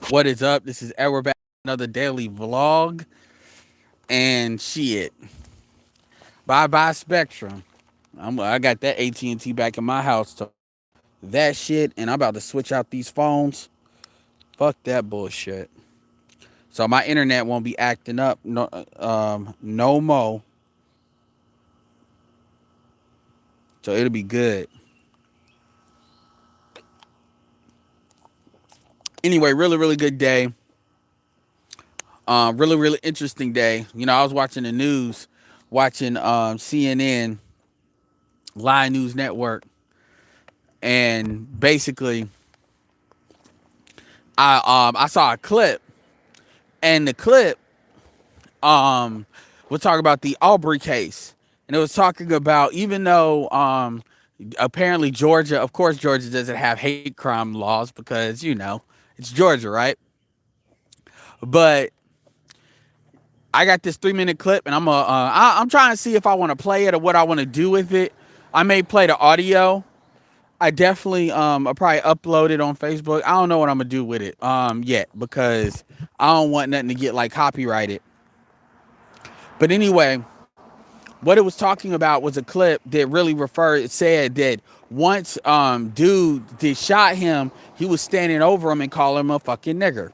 What is up? This is Edward back with another daily vlog and shit. Bye bye Spectrum. I got that AT&T back in my house to that shit, and I'm about to switch out these phones. Fuck that bullshit. So my internet won't be acting up no more. So it'll be good. Anyway, really good day. Really interesting day. I was watching the news, watching CNN, Live News Network, and basically I saw a clip, and the clip was talking about the Aubrey case, and it was talking about, even though apparently Georgia, of course Georgia doesn't have hate crime laws because it's Georgia, right? But I got this 3 minute clip, and I'm trying to see if I want to play it or what I want to do with it. I may play the audio. I definitely I'll probably upload it on Facebook. I don't know what I'm gonna do with it yet, because I don't want nothing to get like copyrighted. But anyway, what it was talking about was a clip that really it said that once dude that shot him, he was standing over him and calling him a fucking nigger.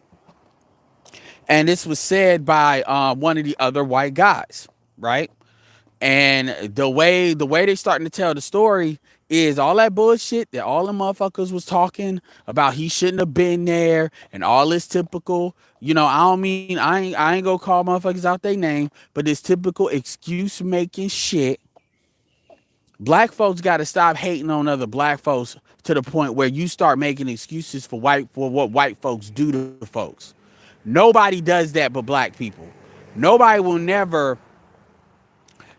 And this was said by one of the other white guys, right? And the way they starting to tell the story is all that bullshit that all the motherfuckers was talking about. He shouldn't have been there and all this typical. I don't mean I ain't gonna call motherfuckers out their name, but this typical excuse making shit. Black folks got to stop hating on other black folks to the point where you start making excuses for what white folks do to folks. Nobody does that but black people. Nobody will never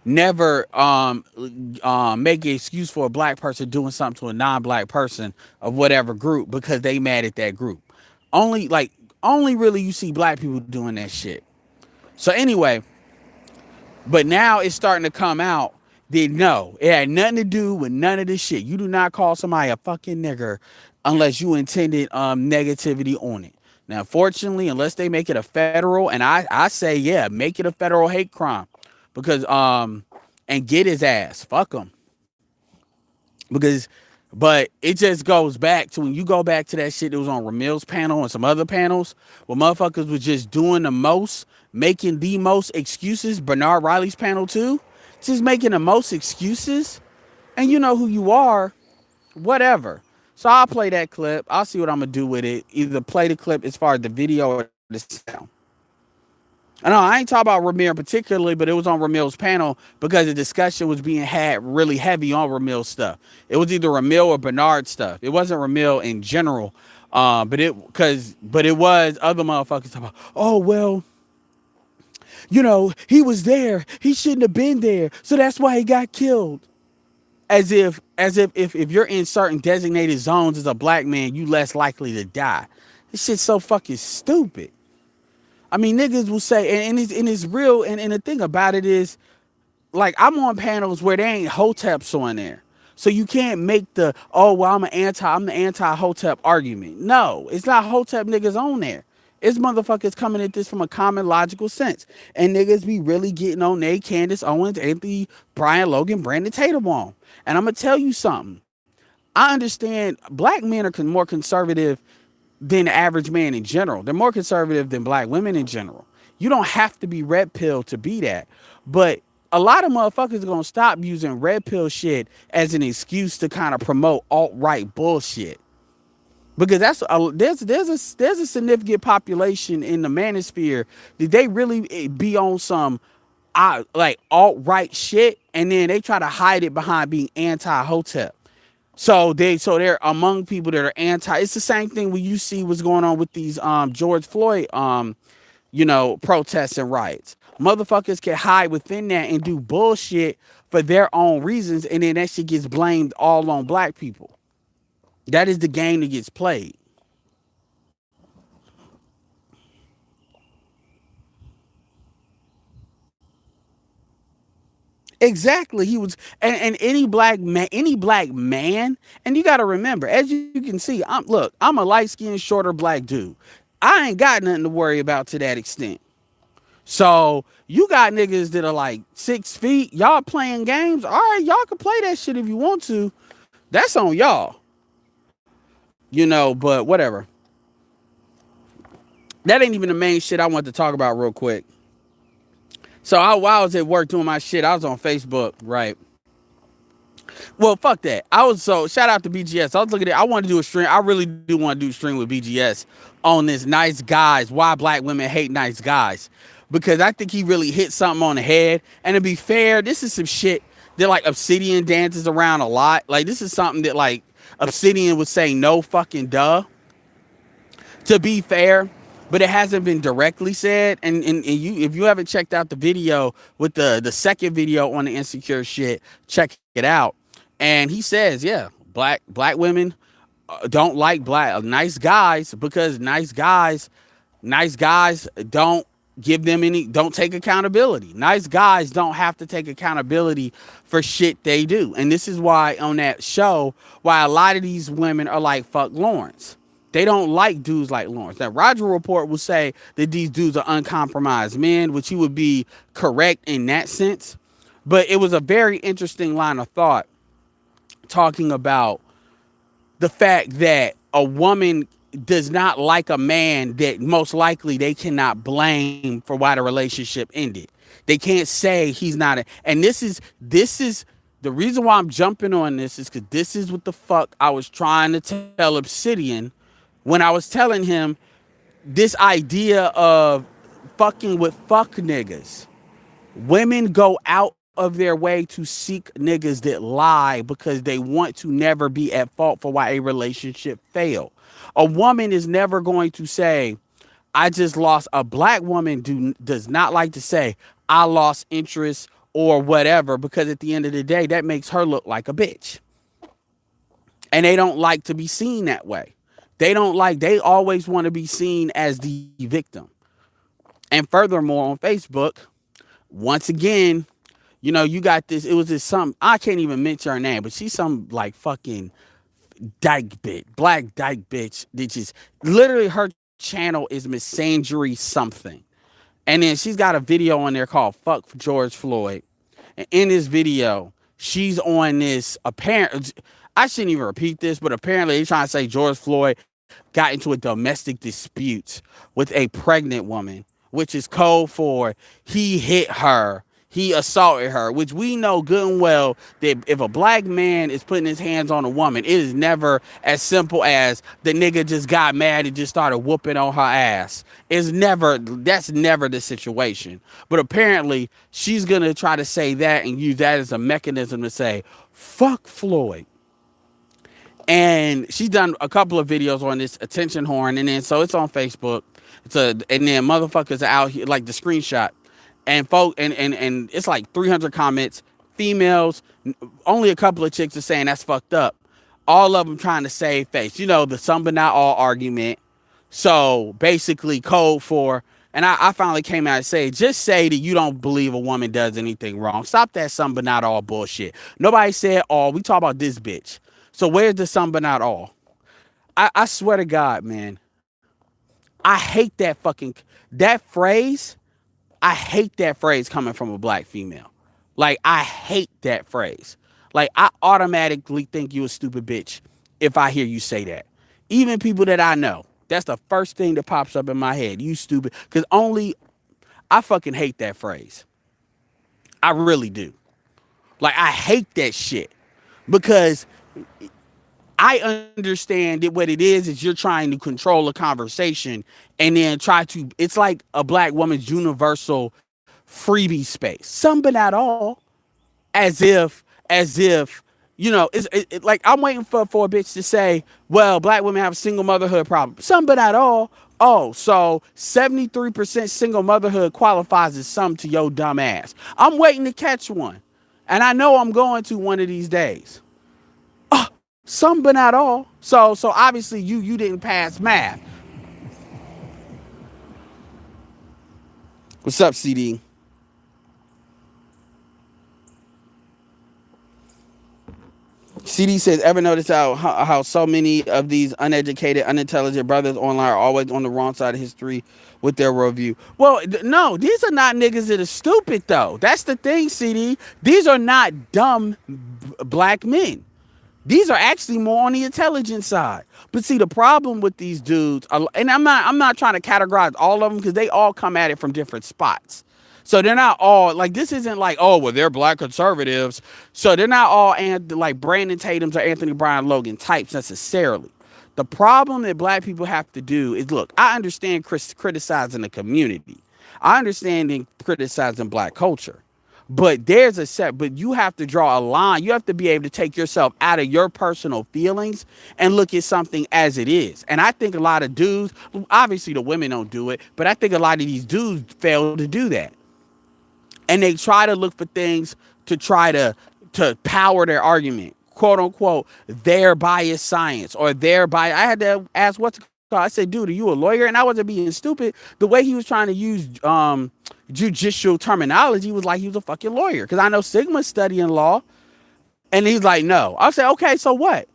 make an excuse for a black person doing something to a non-black person of whatever group because they mad at that group. Only really you see black people doing that shit. So anyway, but now it's starting to come out that no, it had nothing to do with none of this shit. You do not call somebody a fucking nigger unless you intended negativity on it. Now, fortunately, unless they make it a federal, and I say, yeah, make it a federal hate crime, because and get his ass, fuck him, because, but it just goes back to when you go back to that shit that was on Ramil's panel and some other panels where motherfuckers was just doing the most, making the most excuses. Bernard Riley's panel too, just making the most excuses, and you know who you are, whatever. So I'll play that clip. I'll see what I'm gonna do with it. Either play the clip as far as the video or the sound. I know I ain't talking about Ramil particularly, but it was on Ramil's panel because the discussion was being had really heavy on Ramil stuff. It was either Ramil or Bernard stuff. It wasn't Ramil in general, but it was other motherfuckers talking about. Oh well, he was there. He shouldn't have been there, so that's why he got killed. As if you're in certain designated zones as a black man, you less likely to die. This shit's so fucking stupid. I mean, niggas will say, and it's real, and the thing about it is, like, I'm on panels where there ain't hoteps on there. So you can't make I'm the anti-hotep argument. No, it's not hotep niggas on there. It's motherfuckers coming at this from a common logical sense. And niggas be really getting on they Candace Owens, Anthony, Brian Logan, Brandon Tatum on. And I'm going to tell you something. I understand black men are more conservative than the average man in general. They're more conservative than black women in general. You don't have to be red pill to be that. But a lot of motherfuckers are going to stop using red pill shit as an excuse to kind of promote alt-right bullshit. Because there's a significant population in the manosphere that they really be on some like alt-right shit, and then they try to hide it behind being anti-hotep. So they're among people that are anti. It's the same thing when you see what's going on with these George Floyd protests and riots. Motherfuckers can hide within that and do bullshit for their own reasons, and then that shit gets blamed all on black people. That is the game that gets played. Exactly. He was, and any black man, and you got to remember, as you can see, I'm a light skinned, shorter black dude. I ain't got nothing to worry about to that extent. So you got niggas that are like 6 feet. Y'all playing games. All right, y'all can play that shit if you want to. That's on y'all. But whatever. That ain't even the main shit I want to talk about real quick. So while I was at work doing my shit, I was on Facebook, right? Well, fuck that. Shout out to BGS. I was looking at I wanted to do a stream. I really do want to do a stream with BGS on this nice guys, why black women hate nice guys. Because I think he really hit something on the head. And to be fair, this is some shit that like Obsidian dances around a lot. Like this is something that like Obsidian would say no fucking duh. To be fair, but it hasn't been directly said. And you, if you haven't checked out the video with the second video on the insecure shit, check it out. And he says, yeah, black women don't like nice guys because nice guys don't don't take accountability. Nice guys don't have to take accountability for shit they do. And this is why on that show, why a lot of these women are like, fuck Lawrence. They don't like dudes like Lawrence. Now, Roger Report will say that these dudes are uncompromised men, which he would be correct in that sense. But it was a very interesting line of thought talking about the fact that a woman does not like a man that most likely they cannot blame for why the relationship ended. They can't say he's not and this is the reason why I'm jumping on this is because this is what the fuck I was trying to tell Obsidian when I was telling him this idea of fucking with fuck niggas. Women go out of their way to seek niggas that lie because they want to never be at fault for why a relationship failed. A woman is never going to say, I just lost. A black woman does not like to say, I lost interest or whatever, because at the end of the day, that makes her look like a bitch. And they don't like to be seen that way. They always want to be seen as the victim. And furthermore, on Facebook, once again, you got this. It was this I can't even mention her name, but she's some like fucking dyke bitch, black dyke bitch. That just literally her channel is Misandry something. And then she's got a video on there called Fuck George Floyd. And in this video, she's on this I shouldn't even repeat this, but apparently they're trying to say George Floyd got into a domestic dispute with a pregnant woman, which is code for he hit her, he assaulted her, which we know good and well that if a black man is putting his hands on a woman, it is never as simple as the nigga just got mad and just started whooping on her ass. That's never the situation. But apparently she's going to try to say that and use that as a mechanism to say, fuck Floyd. And she's done a couple of videos on this attention horn, and then so it's on Facebook. And then motherfuckers are out here like the screenshot, and and it's like 300 comments, females. Only a couple of chicks are saying that's fucked up. All of them trying to save face. The some but not all argument. So basically, code for. And I finally came out and say, just say that you don't believe a woman does anything wrong. Stop that some but not all bullshit. Nobody said all. We talk about this bitch. So where's the some but not all? I swear to God, man. I hate that phrase. I hate that phrase coming from a black female. Like, I hate that phrase. Like, I automatically think you a stupid bitch if I hear you say that. Even people that I know. That's the first thing that pops up in my head. You stupid. Because I fucking hate that phrase. I really do. Like, I hate that shit. Because I understand that what it is you're trying to control a conversation and then it's like a black woman's universal freebie space. Some but not all. As if, like I'm waiting for a bitch to say, well, black women have a single motherhood problem. Some but not all. Oh, so 73% single motherhood qualifies as some to your dumb ass. I'm waiting to catch one. And I know I'm going to one of these days. Some but not all. So obviously you didn't pass math. What's up, CD? CD says, ever notice how so many of these uneducated, unintelligent brothers online are always on the wrong side of history with their worldview? Well, no, these are not niggas that are stupid, though. That's the thing, CD. These are not dumb black men. These are actually more on the intelligent side. But see, the problem with these dudes, and I'm not trying to categorize all of them because they all come at it from different spots. So they're not all like, this isn't like, oh, well, they're black conservatives. So they're not all like Brandon Tatum's or Anthony Brian Logan types necessarily. The problem that black people have to do is, look, I understand criticizing the community. I understand criticizing black culture. But there's a set, but you have to draw a line. You have to be able to take yourself out of your personal feelings and look at something as it is. And I think a lot of dudes, obviously the women don't do it, but I think a lot of these dudes fail to do that. And they try to look for things to try to power their argument, quote unquote, their biased science or their bias. I had to ask what's it called. I said, dude, are you a lawyer? And I wasn't being stupid. The way he was trying to use judicial terminology was like he was a fucking lawyer. Because I know Sigma's studying law. And he's like, no. I said, okay, so what?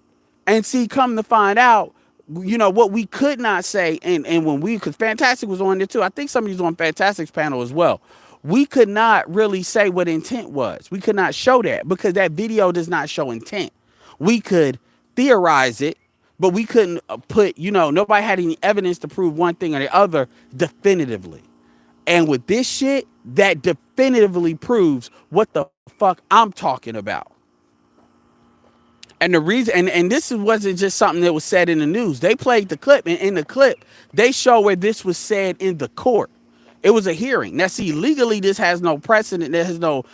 And see, come to find out, what we could not say, and when because Fantastic was on there too. I think somebody's on Fantastic's panel as well. We could not really say what intent was. We could not show that because that video does not show intent. We could theorize it, but we couldn't put, nobody had any evidence to prove one thing or the other definitively. And with this shit, that definitively proves what the fuck I'm talking about. And the reason, and this wasn't just something that was said in the news. They played the clip, and in the clip, they show where this was said in the court. It was a hearing. Now, see, legally, this has no precedent. There has no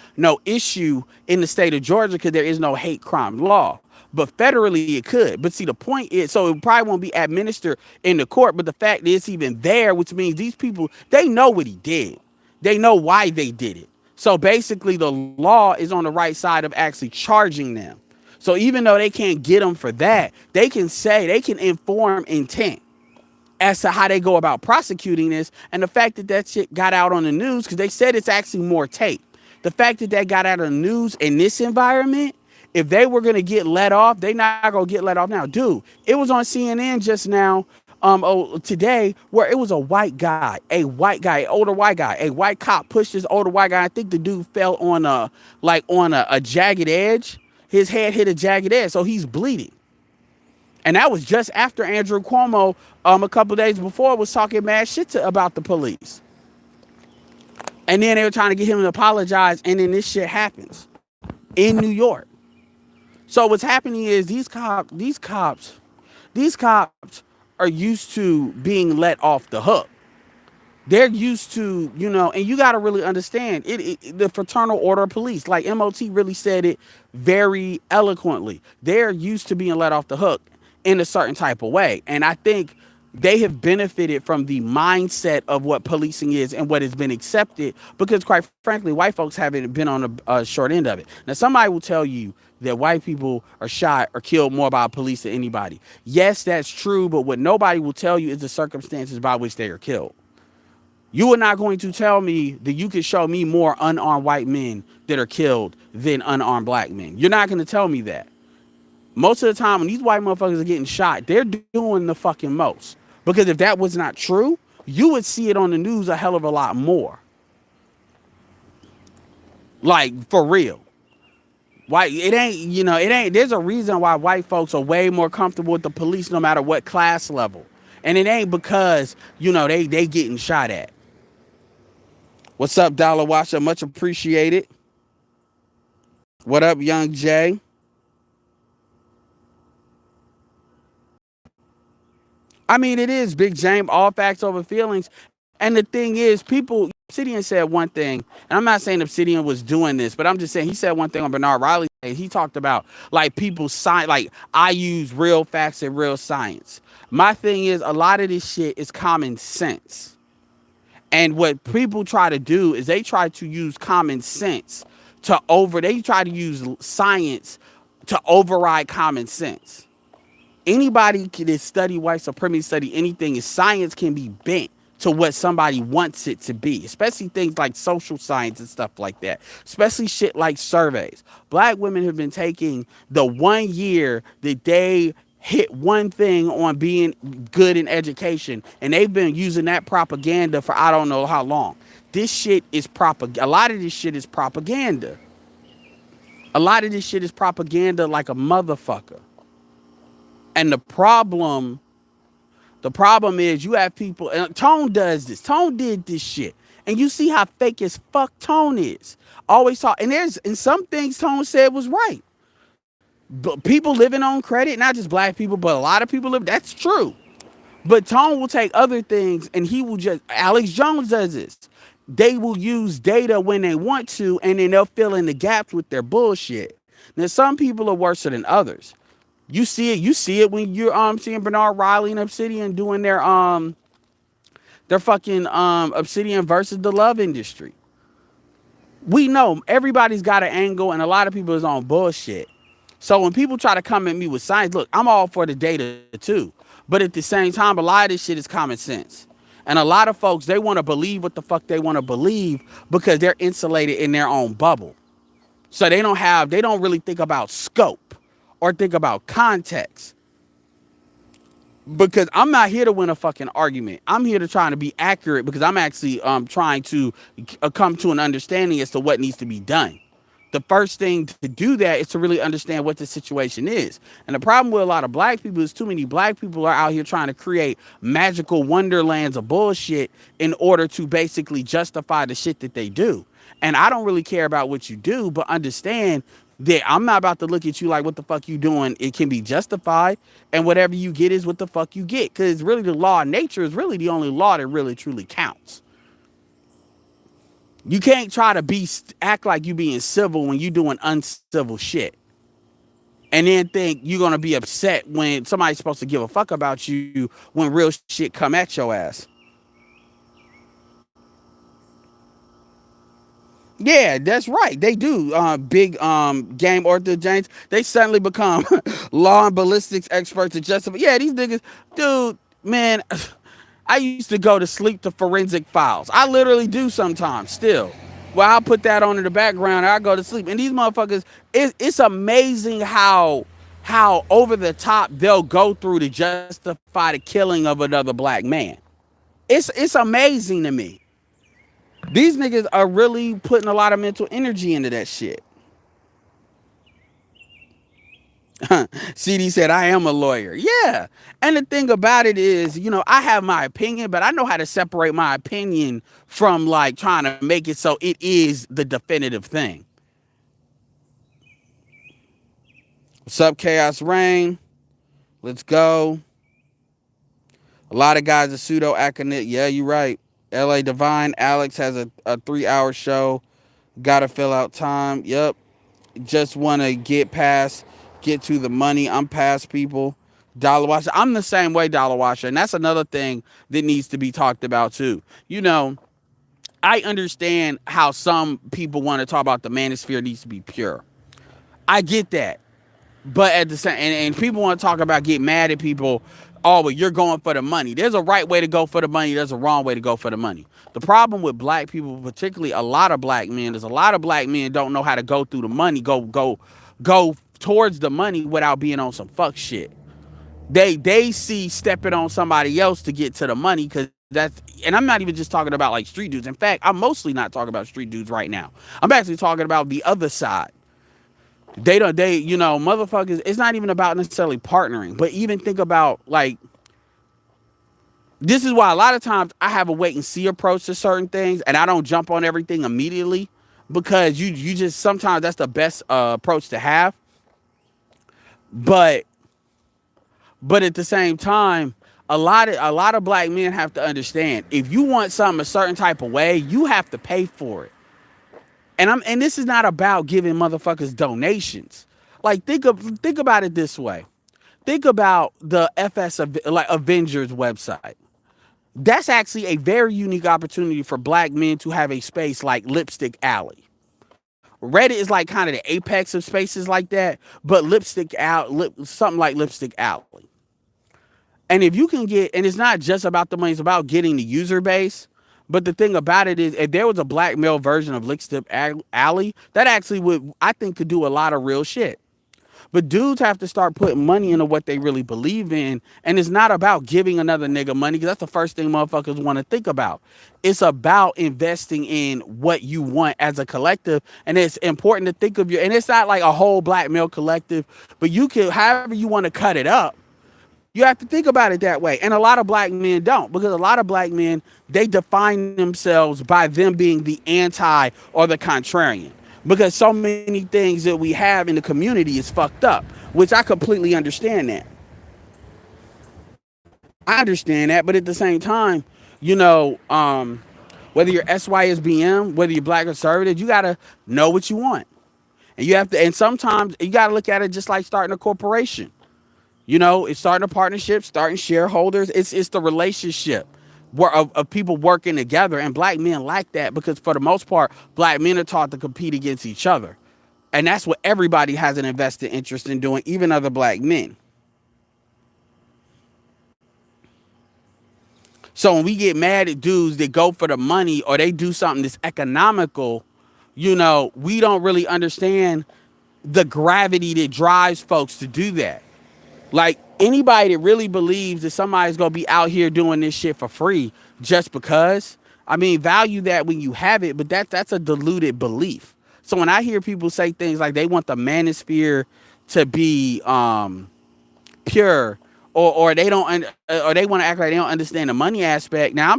issue in the state of Georgia because there is no hate crime law. But federally, it could. But see, the point is, so it probably won't be administered in the court. But the fact is, even there, which means these people, they know what he did. They know why they did it. So basically, the law is on the right side of actually charging them. So even though they can't get them for that, they can inform intent as to how they go about prosecuting this. And the fact that shit got out on the news, because they said it's actually more tape. The fact that got out of the news in this environment, if they were going to get let off, they not going to get let off now. Dude, it was on CNN just now, today, where it was a white guy, older white guy, a white cop pushed this older white guy. I think the dude fell on a jagged edge. His head hit a jagged edge, so he's bleeding. And that was just after Andrew Cuomo, a couple days before, was talking mad shit about the police. And then they were trying to get him to apologize, and then this shit happens in New York. So what's happening is these cops are used to being let off the hook. They're used to, and you got to really understand the Fraternal Order of Police, like MOT really said it very eloquently. They're used to being let off the hook in a certain type of way. And I think they have benefited from the mindset of what policing is and what has been accepted because, quite frankly, white folks haven't been on a short end of it. Now, somebody will tell you that white people are shot or killed more by police than anybody. Yes, that's true, but what nobody will tell you is the circumstances by which they are killed. You are not going to tell me that you can show me more unarmed white men that are killed than unarmed black men. You're not going to tell me that. Most of the time when these white motherfuckers are getting shot, they're doing the fucking most. Because if that was not true, you would see it on the news a hell of a lot more. Like, for real. Why it ain't, there's a reason why white folks are way more comfortable with the police no matter what class level. And it ain't because, they getting shot at. What's up, Dollar Watcher? Much appreciated. What up, Young Jay? I mean, it is Big James, all facts over feelings. And the thing is, Obsidian said one thing, and I'm not saying Obsidian was doing this, but I'm just saying he said one thing on Bernard Riley. He talked about like people science, like I use real facts and real science. My thing is a lot of this shit is common sense. And what people try to do is they try to use common sense they try to use science to override common sense. Anybody that study white supremacy, study anything, is science can be bent to what somebody wants it to be, especially things like social science and stuff like that, especially shit like surveys. Black women have been taking the 1 year that they hit one thing on being good in education, and they've been using that propaganda for I don't know how long. This shit is propaganda. A lot of this shit is propaganda. A lot of this shit is propaganda like a motherfucker. And the problem is you have people, and Tone does this. Tone did this shit. And you see how fake as fuck Tone is. Always talk, and some things Tone said was right. But people living on credit, not just black people, but a lot of people live, that's true. But Tone will take other things and he will just, Alex Jones does this. They will use data when they want to, and then they'll fill in the gaps with their bullshit. Now, some people are worse than others. You see it when you're seeing Bernard Riley and Obsidian doing their fucking Obsidian versus the love industry. We know everybody's got an angle and a lot of people is on bullshit. So when people try to come at me with science, look, I'm all for the data too. But at the same time, a lot of this shit is common sense. And a lot of folks, they want to believe what the fuck they want to believe because they're insulated in their own bubble. So they don't really think about scope or think about context. Because I'm not here to win a fucking argument. I'm here to try to be accurate because I'm actually trying to come to an understanding as to what needs to be done. The first thing to do that is to really understand what the situation is. And the problem with a lot of black people is too many black people are out here trying to create magical wonderlands of bullshit in order to basically justify the shit that they do. And I don't really care about what you do, but understand that I'm not about to look at you like what the fuck you doing. It can be justified, and whatever you get is what the fuck you get. Because really the law of nature is really the only law that really truly counts. You can't try to act like you being civil when you doing uncivil shit. And then think you're going to be upset when somebody's supposed to give a fuck about you when real shit come at your ass. Yeah, that's right. They do. Big game Arthur James. They suddenly become law and ballistics experts to justify. Yeah, these niggas, dude, man. I used to go to sleep to forensic files. I literally do sometimes still. Well, I'll put that on in the background and I go to sleep. And these motherfuckers, it's amazing how over the top they'll go through to justify the killing of another black man. It's amazing to me. These niggas are really putting a lot of mental energy into that shit. CD said, I am a lawyer. Yeah. And the thing about it is, I have my opinion, but I know how to separate my opinion from like trying to make it so it is the definitive thing. What's up, Chaos Rain? Let's go. A lot of guys are pseudo academic. Yeah, you're right. LA Divine Alex has a 3-hour show. Gotta fill out time. Yep. Just want to get to the money. I'm past people. Dollar Washer. I'm the same way, Dollar Washer. And that's another thing that needs to be talked about too. I understand how some people want to talk about the manosphere needs to be pure. I get that. But at the same, and people want to talk about get mad at people. Oh, but you're going for the money. There's a right way to go for the money. There's a wrong way to go for the money. The problem with black people, particularly a lot of black men, is a lot of black men don't know how to go through the money, go towards the money without being on some fuck shit. They see stepping on somebody else to get to the money because and I'm not even just talking about like street dudes. In fact, I'm mostly not talking about street dudes right now. I'm actually talking about the other side. Motherfuckers, it's not even about necessarily partnering, but even think about like, this is why a lot of times I have a wait and see approach to certain things and I don't jump on everything immediately because you just, sometimes that's the best approach to have. But at the same time, a lot of black men have to understand if you want something a certain type of way, you have to pay for it. And this is not about giving motherfuckers donations. Like think about it this way. Think about the Avengers website. That's actually a very unique opportunity for black men to have a space like Lipstick Alley. Reddit is like kind of the apex of spaces like that, but something like Lipstick Alley. And if you can get, and it's not just about the money, it's about getting the user base. But the thing about it is, if there was a black male version of Lickstep Alley, that actually would, I think, could do a lot of real shit. But dudes have to start putting money into what they really believe in. And it's not about giving another nigga money, because that's the first thing motherfuckers want to think about. It's about investing in what you want as a collective. And it's important to think of your, and it's not like a whole black male collective, but you can, however you want to cut it up, you have to think about it that way. And a lot of black men don't, because a lot of black men, they define themselves by them being the anti or the contrarian. Because so many things that we have in the community is fucked up, which I completely understand that. I understand that, but at the same time, you know, whether you're SYSBM, whether you're black conservative, you gotta know what you want. And you have to, and sometimes you gotta look at it just like starting a corporation. You know, it's starting a partnership, starting shareholders. It's the relationship of people working together. And black men like that, because for the most part, black men are taught to compete against each other. And that's what everybody has an invested interest in doing, even other black men. So when we get mad at dudes that go for the money or they do something that's economical, you know, we don't really understand the gravity that drives folks to do that. Like, anybody that really believes that somebody's gonna be out here doing this shit for free just because, I mean, value that when you have it, but that's a diluted belief. So when I hear people say things like they want the manosphere to be pure, or they don't or they want to act like they don't understand the money aspect. Now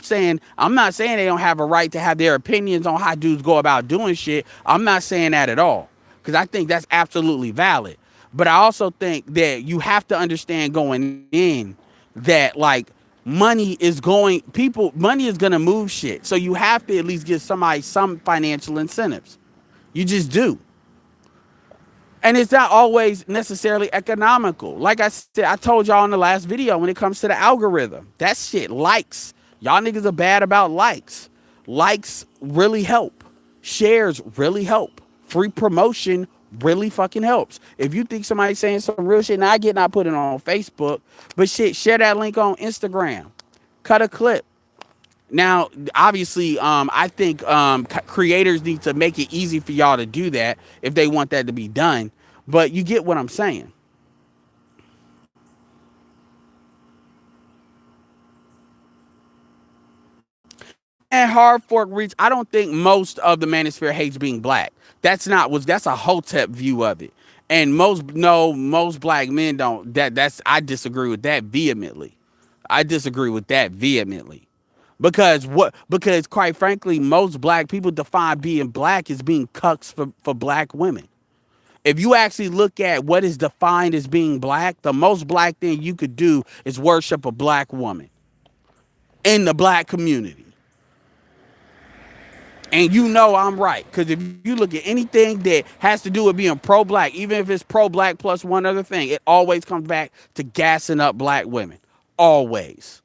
I'm not saying they don't have a right to have their opinions on how dudes go about doing shit. I'm not saying that at all, because I think that's absolutely valid. But I also think that you have to understand going in that, like, money is gonna move shit. So you have to at least give somebody some financial incentives. You just do. And it's not always necessarily economical. Like I said, I told y'all in the last video, when it comes to the algorithm, that shit, likes. Y'all niggas are bad about likes. Likes really help. Shares really help. Free promotion really fucking helps. If you think somebody's saying some real shit, now I get not put it on Facebook, but shit, share that link on Instagram. Cut a clip. Now, obviously, I think creators need to make it easy for y'all to do that if they want that to be done. But you get what I'm saying. And Hard Fork Reach, I don't think most of the manosphere hates being black. That's a Hotep view of it. And most black men don't. I disagree with that vehemently. I disagree with that vehemently. Because quite frankly, most black people define being black as being cucks for black women. If you actually look at what is defined as being black, the most black thing you could do is worship a black woman in the black community. And you know I'm right, because if you look at anything that has to do with being pro-black, even if it's pro-black plus one other thing, it always comes back to gassing up black women. Always.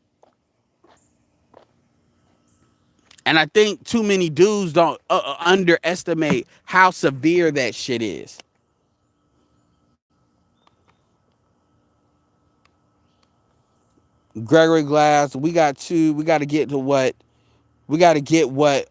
And I think too many dudes don't underestimate how severe that shit is. Gregory Glass, we got to get to what we got to get what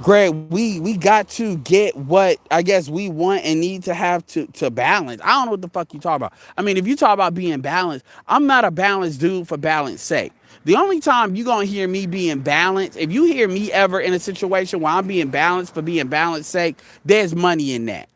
Greg, we got to get what I guess we want and need to have to balance. I don't know what the fuck you talk about. I mean, if you talk about being balanced, I'm not a balanced dude for balance sake. The only time you gonna hear me being balanced, if you hear me ever in a situation where I'm being balanced for being balanced sake, there's money in that.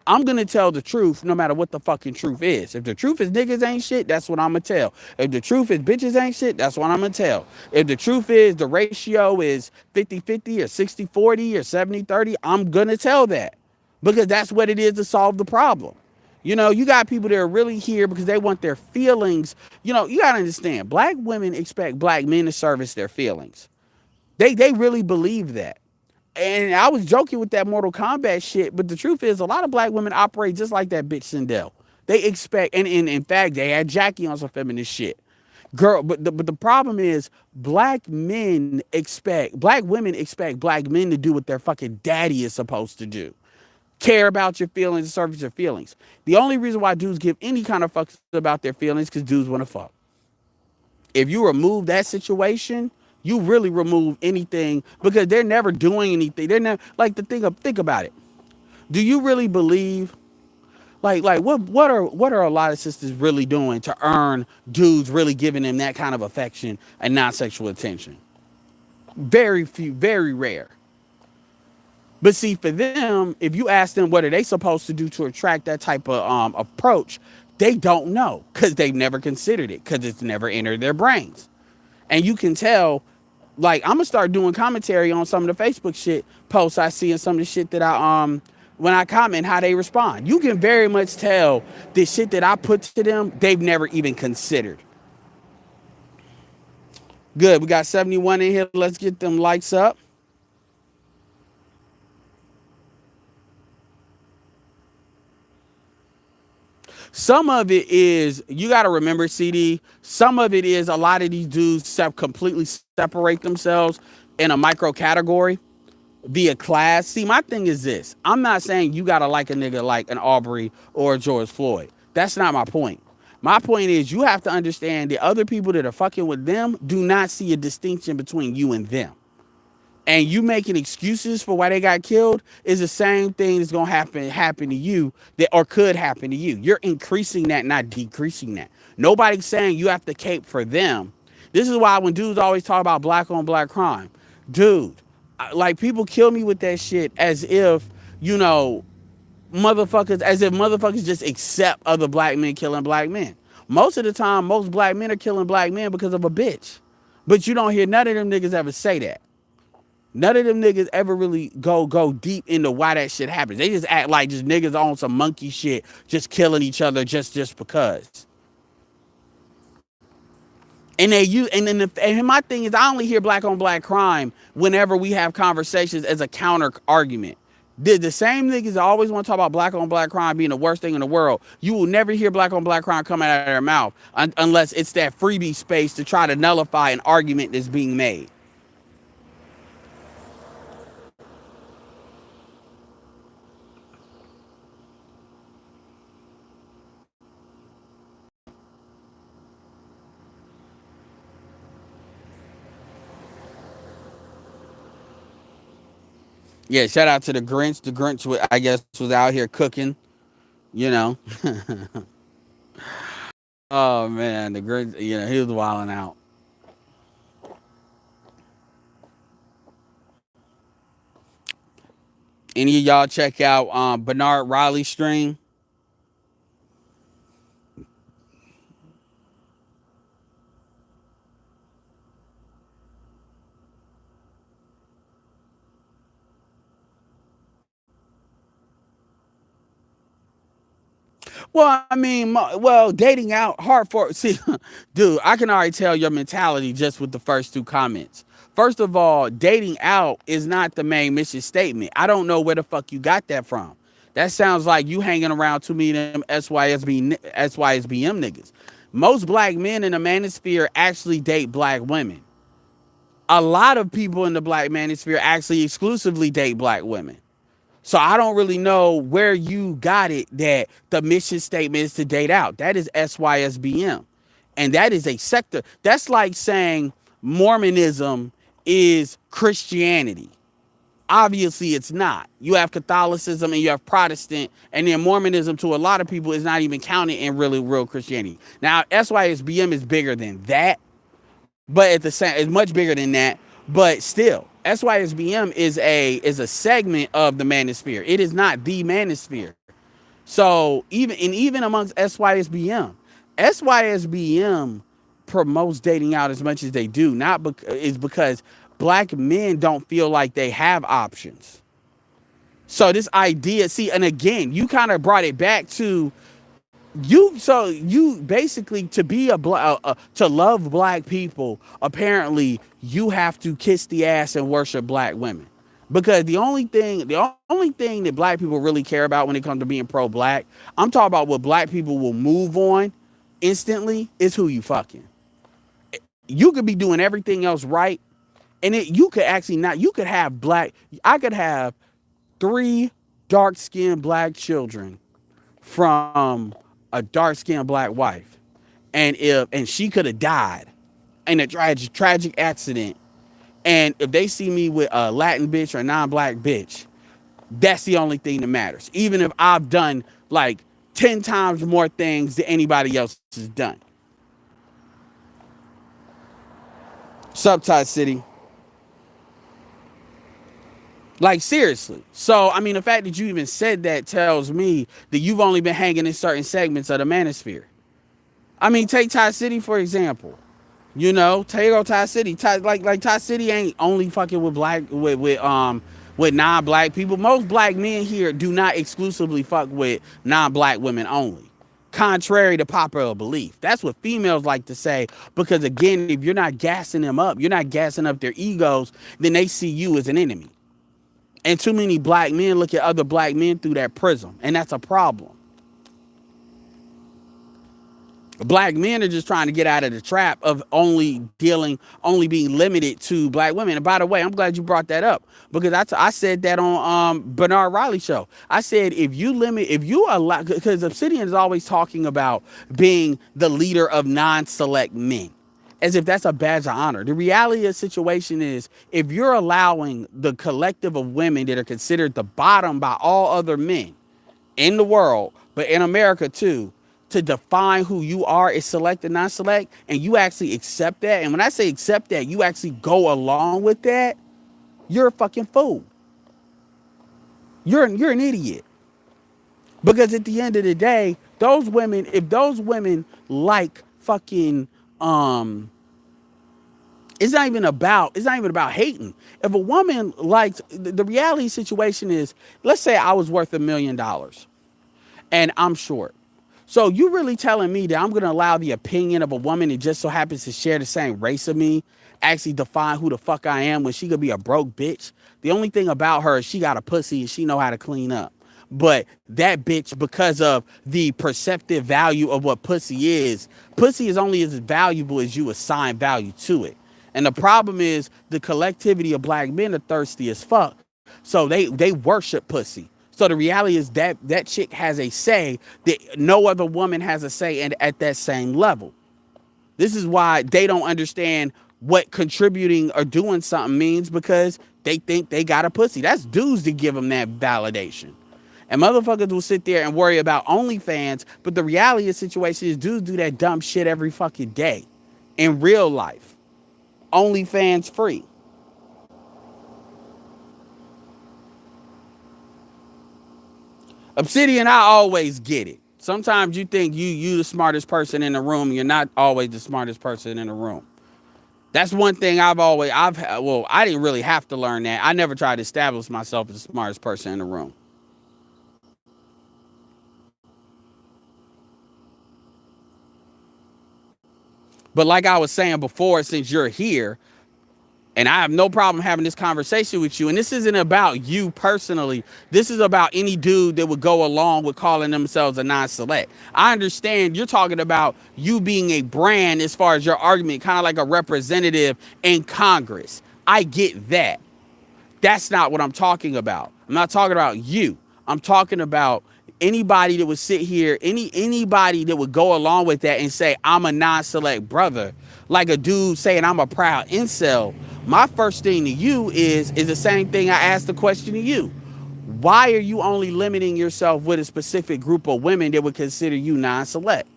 I'm gonna tell the truth no matter what the fucking truth is. If the truth is niggas ain't shit, that's what I'm gonna tell. If the truth is bitches ain't shit, that's what I'm gonna tell. If the truth is the ratio is 50-50 or 60-40 or 70-30, I'm gonna tell that. Because that's what it is to solve the problem. You know, you got people that are really here because they want their feelings. You know, you gotta understand, black women expect black men to service their feelings. They really believe that. And I was joking with that Mortal Kombat shit, but the truth is, a lot of black women operate just like that bitch Sindel. They expect, and in fact, they had Jackie on some feminist shit. Girl, but the problem is, black women expect black men to do what their fucking daddy is supposed to do. care about your feelings and service your feelings. The only reason why dudes give any kind of fucks about their feelings because dudes want to fuck. If you remove that situation, you really remove anything because they're never doing anything. They're never like the thing of think about it. Do you really believe like what are a lot of sisters really doing to earn dudes really giving them that kind of affection and not sexual attention? Very few, very rare. But see, for them, if you ask them what are they supposed to do to attract that type of approach, they don't know because they've never considered it because it's never entered their brains. And you can tell, like, I'm gonna start doing commentary on some of the Facebook shit posts I see and some of the shit that I when I comment how they respond. You can very much tell the shit that I put to them, they've never even considered. Good, we got 71 in here. Let's get them likes up. Some of it is, you got to remember, CD, some of it is a lot of these dudes completely separate themselves in a micro category via class. See, my thing is this. I'm not saying you got to like a nigga like an Aubrey or a George Floyd. That's not my point. My point is you have to understand the other people that are fucking with them do not see a distinction between you and them. And you making excuses for why they got killed is the same thing that's gonna happen to you that or could happen to you. You're increasing that, not decreasing that. Nobody's saying you have to cape for them. This is why when dudes always talk about black on black crime, dude, like people kill me with that shit as if, you know, as if motherfuckers just accept other black men killing black men. Most of the time, most black men are killing black men because of a bitch. But you don't hear none of them niggas ever say that. None of them niggas ever really go deep into why that shit happens. They just act like just niggas on some monkey shit, just killing each other just because. And and my thing is, I only hear black on black crime whenever we have conversations as a counter argument. The same niggas that always want to talk about black on black crime being the worst thing in the world. You will never hear black on black crime coming out of their mouth unless it's that freebie space to try to nullify an argument that's being made. Yeah, shout out to the Grinch. The Grinch, I guess, was out here cooking, you know. Oh man, the Grinch, he was wilding out. Any of y'all check out Bernard Riley's stream? Well, I mean, dating out hard for see, dude. I can already tell your mentality just with the first two comments. First of all, dating out is not the main mission statement. I don't know where the fuck you got that from. That sounds like you hanging around too many of them SYSBM niggas. Most black men in the manosphere actually date black women. A lot of people in the black manosphere actually exclusively date black women. So I don't really know where you got it that the mission statement is to date out. That is SYSBM. And that is a sector. That's like saying Mormonism is Christianity. Obviously, it's not. You have Catholicism and you have Protestant, and then Mormonism to a lot of people is not even counted in really real Christianity. Now, SYSBM is bigger than that, but at the same, it's much bigger than that. But still, SYSBM is a segment of the manosphere. It is not the manosphere. So even amongst SYSBM promotes dating out as much as they do. Is because black men don't feel like they have options. So this idea, see, and again, you kind of brought it back to you. So you basically to love black people, apparently you have to kiss the ass and worship black women. Because the only thing that black people really care about when it comes to being pro-black, I'm talking about what black people will move on instantly, is who you fucking. You could be doing everything else right, and you could actually not. You could have I could have 3 dark-skinned black children from a dark-skinned black wife, and she could have died in a tragic accident, and if they see me with a Latin bitch or a non-black bitch, that's the only thing that matters. Even if I've done like 10 times more things than anybody else has done. Subtide City. Like, seriously. So, I mean, the fact that you even said that tells me that you've only been hanging in certain segments of the manosphere. I mean, take Ty City, for example. You know, take Ty City. Ty City ain't only fucking with with non-black people. Most black men here do not exclusively fuck with non-black women only. Contrary to popular belief. That's what females like to say, because again, if you're not gassing them up, you're not gassing up their egos, then they see you as an enemy. And too many black men look at other black men through that prism, and that's a problem. Black men are just trying to get out of the trap of only being limited to black women. And by the way, I'm glad you brought that up, because I said that on Bernard Riley show. I said, if you allow, because Obsidian is always talking about being the leader of non-select men, as if that's a badge of honor. The reality of the situation is, if you're allowing the collective of women that are considered the bottom by all other men in the world, but in America too, to define who you are as select and non-select, and you actually accept that, and when I say accept that, you actually go along with that, you're a fucking fool. You're an idiot. Because at the end of the day, if those women like fucking it's not even about hating. If a woman likes, the reality situation is, let's say I was worth $1 million and I'm short. So you really telling me that I'm going to allow the opinion of a woman that just so happens to share the same race of me actually define who the fuck I am, when she could be a broke bitch? The only thing about her is she got a pussy and she know how to clean up. But that bitch, because of the perceptive value of what pussy is only as valuable as you assign value to it. And the problem is, the collectivity of black men are thirsty as fuck. So they worship pussy. So the reality is that chick has a say that no other woman has a say in at that same level. This is why they don't understand what contributing or doing something means, because they think they got a pussy. That's dudes that give them that validation. And motherfuckers will sit there and worry about OnlyFans, but the reality of the situation is, dudes do that dumb shit every fucking day in real life. OnlyFans free. Obsidian, I always get it. Sometimes you think you the smartest person in the room. You're not always the smartest person in the room. That's one thing I didn't really have to learn that. I never tried to establish myself as the smartest person in the room. But like I was saying before, since you're here, and I have no problem having this conversation with you, and this isn't about you personally. This is about any dude that would go along with calling themselves a non-select. I understand you're talking about you being a brand as far as your argument, kind of like a representative in Congress. I get that. That's not what I'm talking about. I'm not talking about you. I'm talking about anybody that would sit here, anybody that would go along with that and say, I'm a non-select brother, like a dude saying I'm a proud incel. My first thing to you is the same thing I asked the question to you. Why are you only limiting yourself with a specific group of women that would consider you non-select?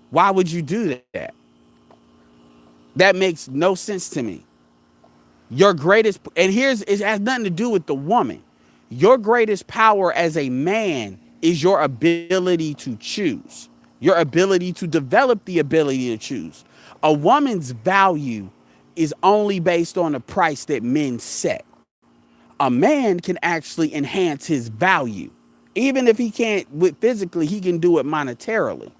Why would you do that? That makes no sense to me. Your greatest, and it has nothing to do with the woman. Your greatest power as a man is your ability to choose, your ability to develop the ability to choose. A woman's value is only based on the price that men set. A man can actually enhance his value. Even if he can't physically, he can do it monetarily.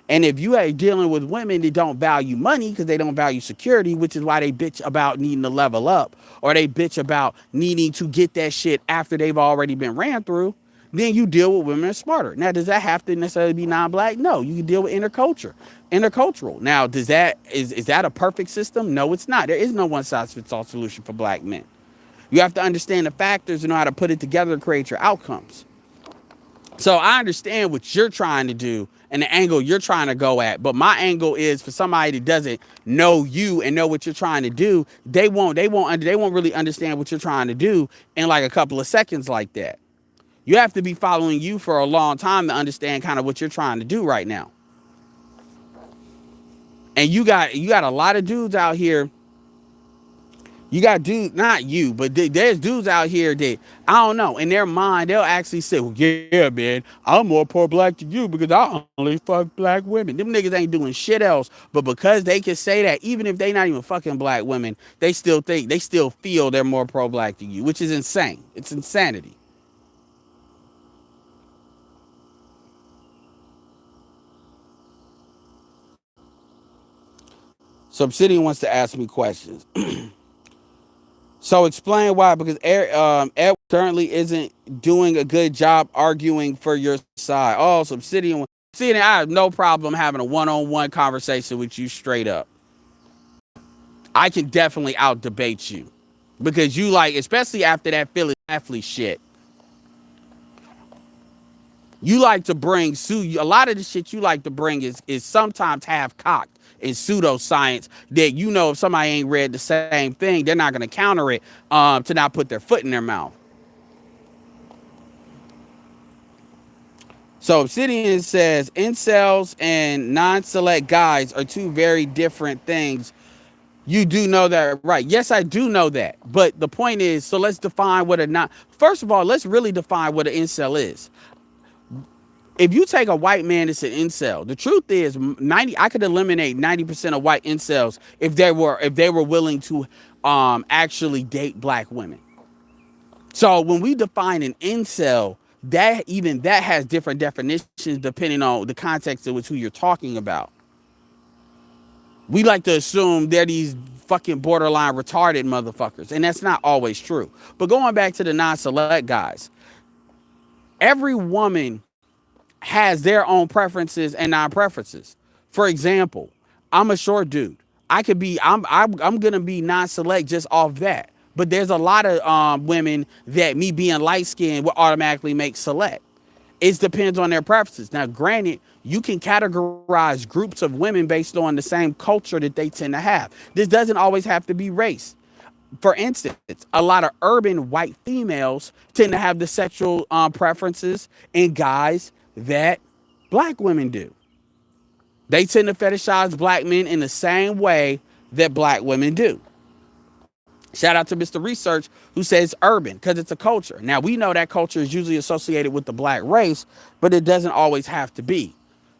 And if you are dealing with women that don't value money because they don't value security, which is why they bitch about needing to level up, or they bitch about needing to get that shit after they've already been ran through, then you deal with women smarter. Now, does that have to necessarily be non-black? No, you can deal with intercultural. Now, is that a perfect system? No, it's not. There is no one-size-fits-all solution for black men. You have to understand the factors and know how to put it together to create your outcomes. So I understand what you're trying to do and the angle you're trying to go at, but my angle is for somebody that doesn't know you and know what you're trying to do, they won't really understand what you're trying to do in like a couple of seconds like that. You have to be following you for a long time to understand kind of what you're trying to do right now. And you got a lot of dudes out here. You got dudes, not you, but there's dudes out here that I don't know. In their mind, they'll actually say, "Well, yeah, man, I'm more pro-black than you because I only fuck black women." Them niggas ain't doing shit else, but because they can say that, even if they not even fucking black women, they still feel they're more pro-black than you, which is insane. It's insanity. So Obsidian wants to ask me questions. So explain why, because Ed currently isn't doing a good job arguing for your side. Oh, so Obsidian, I have no problem having a one-on-one conversation with you straight up. I can definitely out debate you because you like, especially after that Philly athlete shit, you like to bring a lot of the shit you like to bring is sometimes half cocked in pseudoscience that you know if somebody ain't read the same thing, they're not gonna counter it to not put their foot in their mouth. So Obsidian says incels and non-select guys are two very different things. You do know that, right? Yes, I do know that. But the point is, so let's define what a not. First of all, let's really define what an incel is. If you take a white man that's an incel, the truth is 90. I could eliminate 90% of white incels if they were willing to actually date black women. So when we define an incel, that has different definitions depending on the context in which who you're talking about. We like to assume they're these fucking borderline retarded motherfuckers, and that's not always true. But going back to the non-select guys, every woman has their own preferences and non-preferences. For example, I'm a short dude. I'm gonna be non-select just off that. But there's a lot of women that me being light skinned will automatically make select. It depends on their preferences. Now, granted, you can categorize groups of women based on the same culture that they tend to have. This doesn't always have to be race. For instance, a lot of urban white females tend to have the sexual preferences in guys that black women do. They tend to fetishize black men in the same way that black women do. Shout out to Mr. Research who says urban because it's a culture. Now, we know that culture is usually associated with the black race, but it doesn't always have to be.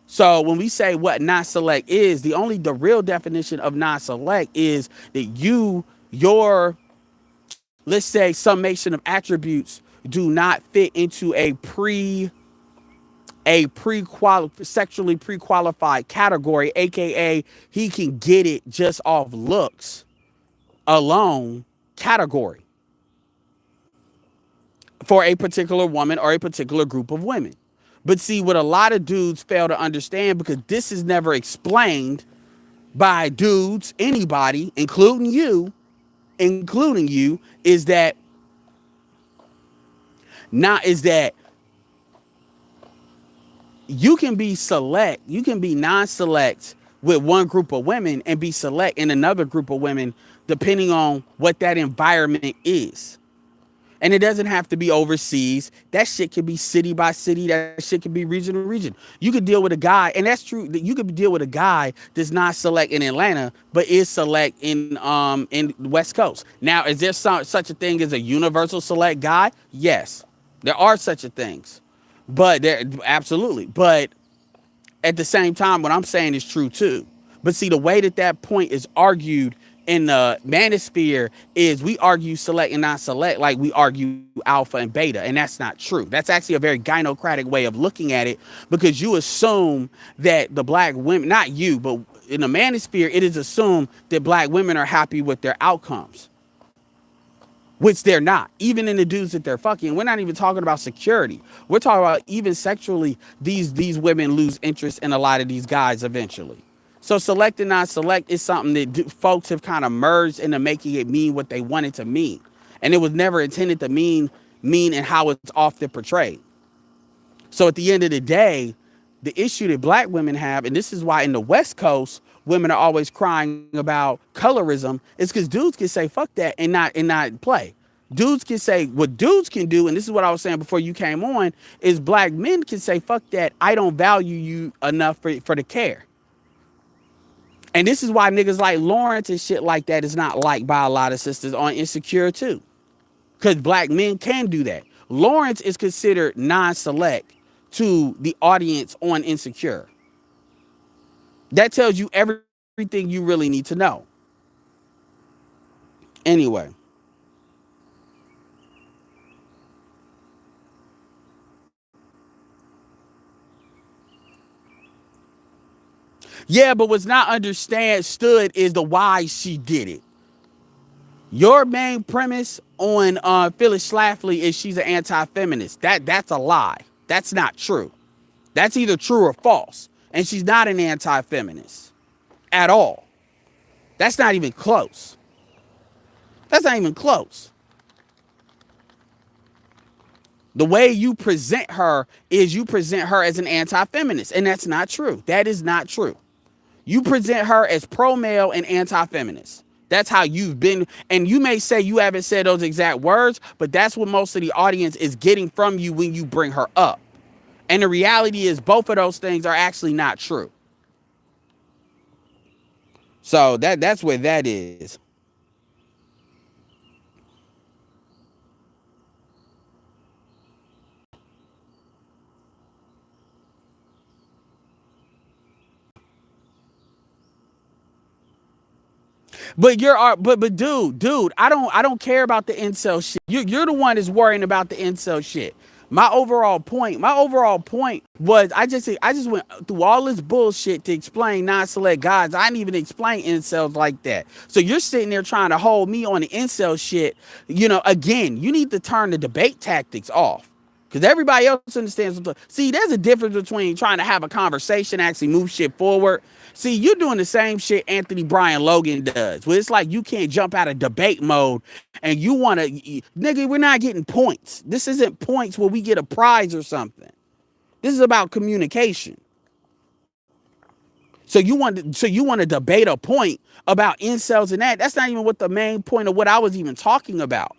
So when we say what non-select is, the real definition of non-select is that your, let's say, summation of attributes do not fit into sexually pre-qualified category, aka he can get it just off looks alone category for a particular woman or a particular group of women. But see, what a lot of dudes fail to understand, because this is never explained by dudes, anybody, including you, is that not is that you can be non-select with one group of women and be select in another group of women, depending on what that environment is. And it doesn't have to be overseas. That shit can be city by city. That shit can be region to region. You could deal with a guy, and that's true, that you could deal with a guy that's not select in Atlanta, but is select in the West Coast. Now, is there such a thing as a universal select guy? Yes, there are such a things. But there absolutely. But at the same time, what I'm saying is true too. But see, the way that point is argued in the manosphere is we argue select and not select like we argue alpha and beta, and that's not true. That's actually a very gynocratic way of looking at it, because you assume that the black women, not you, but in the manosphere, it is assumed that black women are happy with their outcomes, which they're not. Even in the dudes that they're fucking, we're not even talking about security. We're talking about even sexually, these women lose interest in a lot of these guys eventually. So select and non-select is something that folks have kind of merged into making it mean what they want it to mean. And it was never intended to mean in how it's often portrayed. So at the end of the day, the issue that black women have, and this is why in the West Coast, women are always crying about colorism, is because dudes can say fuck that and not play. Dudes can say what dudes can do, and this is what I was saying before you came on, is black men can say fuck that. I don't value you enough for the care. And this is why niggas like Lawrence and shit like that is not liked by a lot of sisters on Insecure too. Because black men can do that. Lawrence is considered non-select to the audience on Insecure. That tells you everything you really need to know. Anyway. Yeah, but what's not understood is the why she did it. Your main premise on Phyllis Schlafly is she's an anti-feminist. That's a lie. That's not true. That's either true or false. And she's not an anti-feminist at all. That's not even close. That's not even close. The way you present her is you present her as an anti-feminist, and that's not true. That is not true. You present her as pro-male and anti-feminist. That's how you've been. And you may say you haven't said those exact words, but that's what most of the audience is getting from you when you bring her up. And the reality is both of those things are actually not true. So that's where that is. But dude, I don't care about the incel shit. You're the one that's worrying about the incel shit. My overall point was I just went through all this bullshit to explain non-select guys. I didn't even explain incels like that. So you're sitting there trying to hold me on the incel shit. Again, you need to turn the debate tactics off. Because everybody else understands. See, there's a difference between trying to have a conversation, actually move shit forward. See, you're doing the same shit Anthony Brian Logan does. Where it's like you can't jump out of debate mode and you want to, nigga, we're not getting points. This isn't points where we get a prize or something. This is about communication. So you want to debate a point about incels and that. That's not even what the main point of what I was even talking about.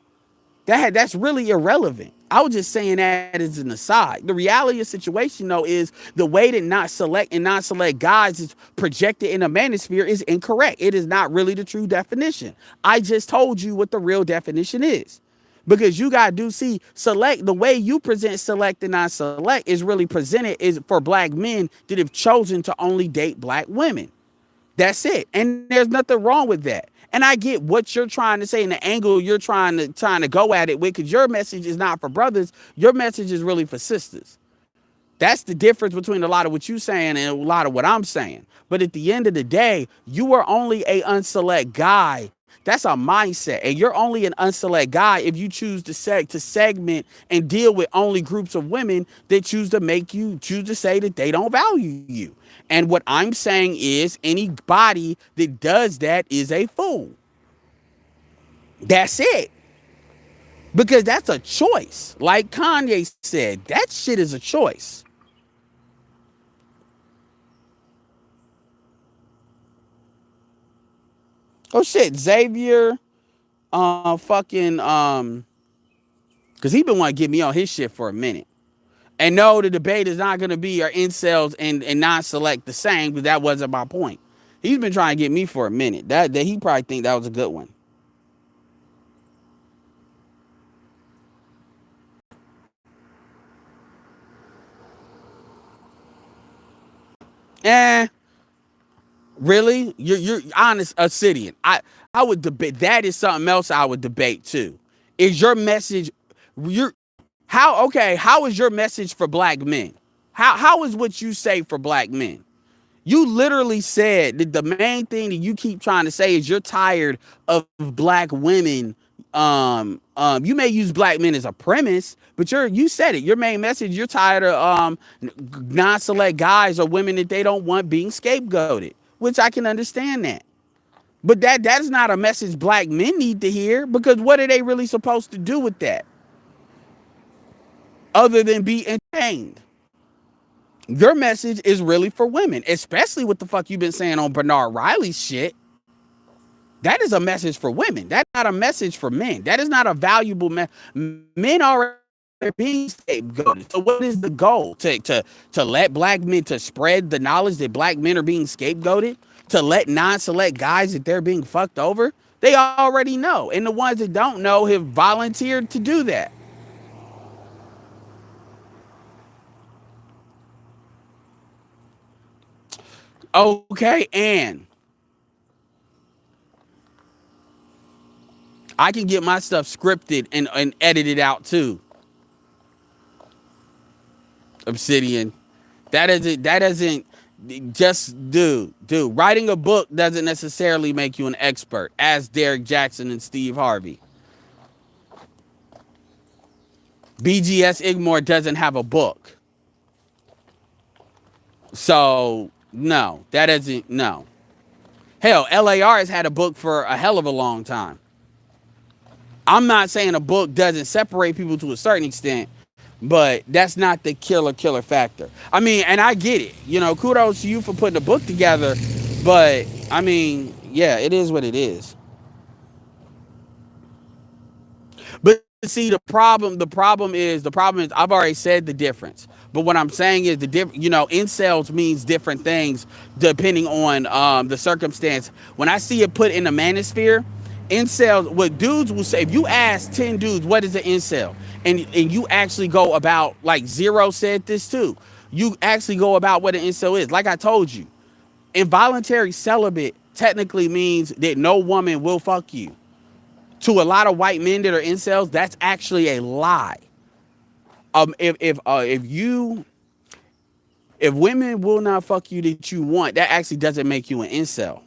That's really irrelevant. I was just saying that as an aside. The reality of the situation, though, is the way that non-select guys is projected in the manosphere is incorrect. It is not really the true definition. I just told you what the real definition is. Because you got to see select, the way you present select and non-select is really presented is for black men that have chosen to only date black women. That's it. And there's nothing wrong with that. And I get what you're trying to say and the angle you're trying to go at it with, because your message is not for brothers. Your message is really for sisters. That's the difference between a lot of what you're saying and a lot of what I'm saying. But at the end of the day, you are only a unselect guy. That's a mindset. And you're only an unselect guy if you choose to segment and deal with only groups of women that choose to say that they don't value you. And what I'm saying is anybody that does that is a fool. That's it. Because that's a choice. Like Kanye said, that shit is a choice. Oh shit, Xavier, fucking, because he been wanting to get me on his shit for a minute. And no, the debate is not going to be are incels and non-select the same, because that wasn't my point. He's been trying to get me for a minute. That he probably think that was a good one. Eh, really? You're honest, Obsidian. I would debate. That is something else I would debate too. Is your message how is your message for black men? How is what you say for black men? You literally said that the main thing that you keep trying to say is you're tired of black women. You may use black men as a premise, but you said it. Your main message, you're tired of non-select guys or women that they don't want being scapegoated, which I can understand that. But that is not a message black men need to hear, because what are they really supposed to do with that? Other than be entertained. Your message is really for women, especially with the fuck you've been saying on Bernard Riley's shit. That is a message for women. That's not a message for men. That is not a valuable men already being scapegoated. So what is the goal? To let black men, to spread the knowledge that black men are being scapegoated, to let non-select guys that they're being fucked over? They already know. And the ones that don't know have volunteered to do that. Okay, and I can get my stuff scripted and edited out too. Obsidian. That doesn't just do. Writing a book doesn't necessarily make you an expert, as Derek Jackson and Steve Harvey. BGS Igmore doesn't have a book. So no, that isn't no. Hell, LAR has had a book for a hell of a long time. I'm not saying a book doesn't separate people to a certain extent, but that's not the killer factor. I mean, and I get it. You know, kudos to you for putting a book together, but I mean, yeah, it is what it is. But see, the problem is I've already said the difference. But what I'm saying is incels means different things depending on the circumstance. When I see it put in the manosphere, incels, what dudes will say, if you ask 10 dudes what is an incel, and you actually go about, like Zero said this too, you actually go about what an incel is. Like I told you, involuntary celibate technically means that no woman will fuck you. To a lot of white men that are incels, that's actually a lie. If women will not fuck you that you want, that actually doesn't make you an incel.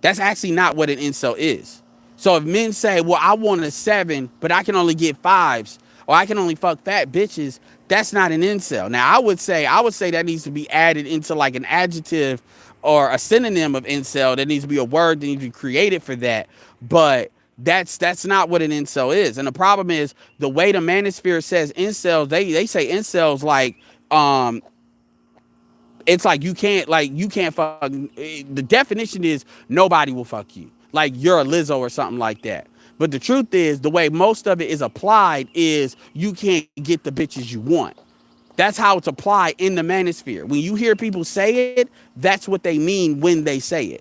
That's actually not what an incel is. So if men say, well, I want a 7, but I can only get 5s, or I can only fuck fat bitches, that's not an incel. Now I would say that needs to be added into like an adjective or a synonym of incel. There needs to be a word that needs to be created for that. But that's not what an incel is. And the problem is the way the manosphere says incels, they say incels like it's like you can't fuck. The definition is nobody will fuck you. Like you're a Lizzo or something like that. But the truth is, the way most of it is applied is you can't get the bitches you want. That's how it's applied in the manosphere. When you hear people say it, that's what they mean when they say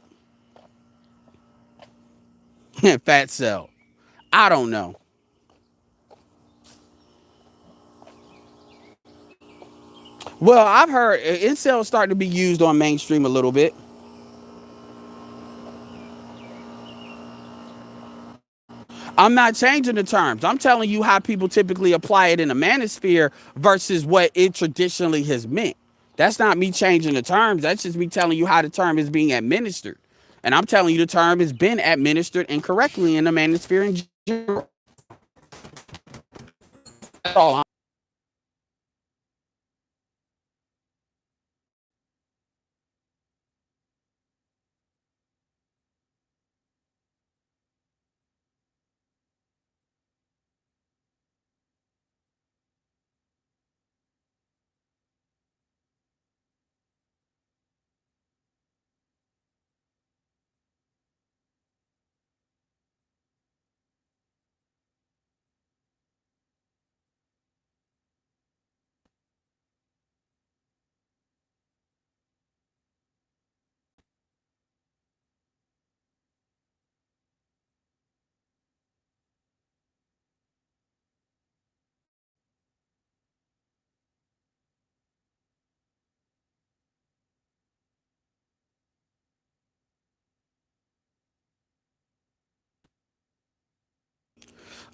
it. Fat cell. I don't know. Well, I've heard incels starting to be used on mainstream a little bit. I'm not changing the terms. I'm telling you how people typically apply it in the manosphere versus what it traditionally has meant. That's not me changing the terms. That's just me telling you how the term is being administered. And I'm telling you the term has been administered incorrectly in the manosphere in general. That's all.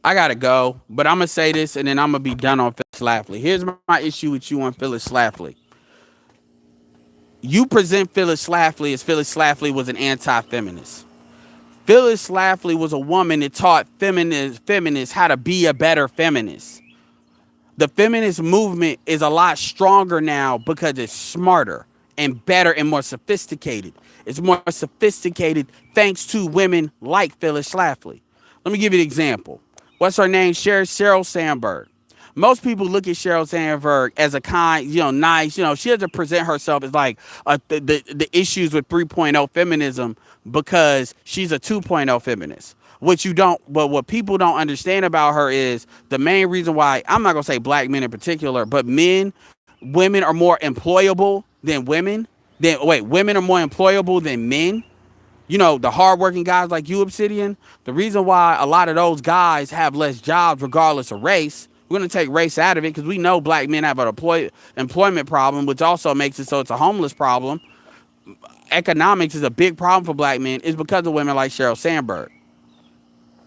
I gotta go, but I'm gonna say this, and then I'm gonna be done on Phyllis Schlafly. Here's my issue with you on Phyllis Schlafly. You present Phyllis Schlafly as Phyllis Schlafly was an anti-feminist. Phyllis Schlafly was a woman that taught feminists how to be a better feminist. The feminist movement is a lot stronger now because it's smarter and better and more sophisticated. It's more sophisticated thanks to women like Phyllis Schlafly. Let me give you an example. What's her name? Sheryl Sandberg. most people look at Sheryl Sandberg as a kind, nice, she doesn't present herself as like the issues with 3.0 feminism because she's a 2.0 feminist. But what people don't understand about her is the main reason why, I'm not gonna say black men in particular, but women are more employable than women. Women are more employable than men. The hardworking guys like you, Obsidian, the reason why a lot of those guys have less jobs regardless of race, we're going to take race out of it because we know black men have an employment problem, which also makes it so it's a homeless problem. Economics is a big problem for black men, is because of women like Sheryl Sandberg.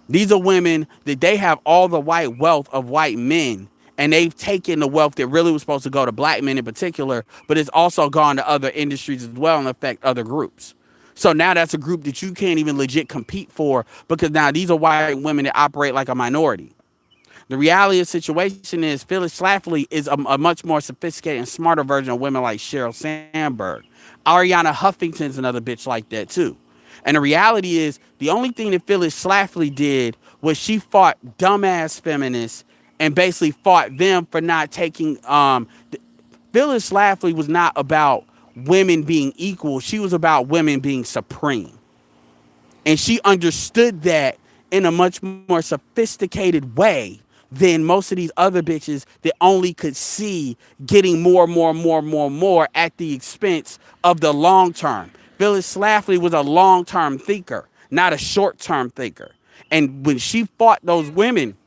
These are women that they have all the white wealth of white men, and they've taken the wealth that really was supposed to go to black men in particular, but it's also gone to other industries as well and affect other groups. So now that's a group that you can't even legit compete for because now these are white women that operate like a minority. The reality of the situation is Phyllis Schlafly is a much more sophisticated and smarter version of women like Sheryl Sandberg. Ariana Huffington's another bitch like that too. And the reality is the only thing that Phyllis Schlafly did was she fought dumbass feminists and basically fought them for not taking Phyllis Schlafly was not about women being equal. She was about women being supreme. And she understood that in a much more sophisticated way than most of these other bitches that only could see getting more at the expense of the long term. Phyllis Schlafly was a long-term thinker, not a short-term thinker. And when she fought those women,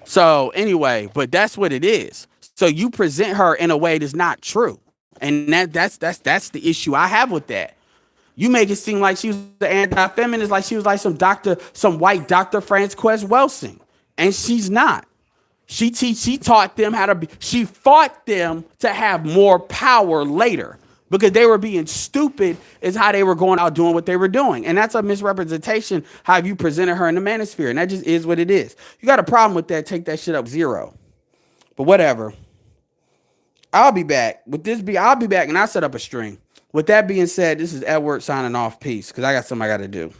so anyway, but that's what it is. So you present her in a way that's not true. And that's the issue I have with that. You make it seem like she was the anti-feminist, like she was like some white Dr. Frances Welsing. And she's not. She taught them how to be, she fought them to have more power later because they were being stupid is how they were going out doing what they were doing. And that's a misrepresentation how you presented her in the manosphere. And that just is what it is. You got a problem with that, take that shit up zero. But whatever. I'll be back. I'll be back and I'll set up a stream. With that being said, this is Edward signing off. Peace. Because I got something I got to do.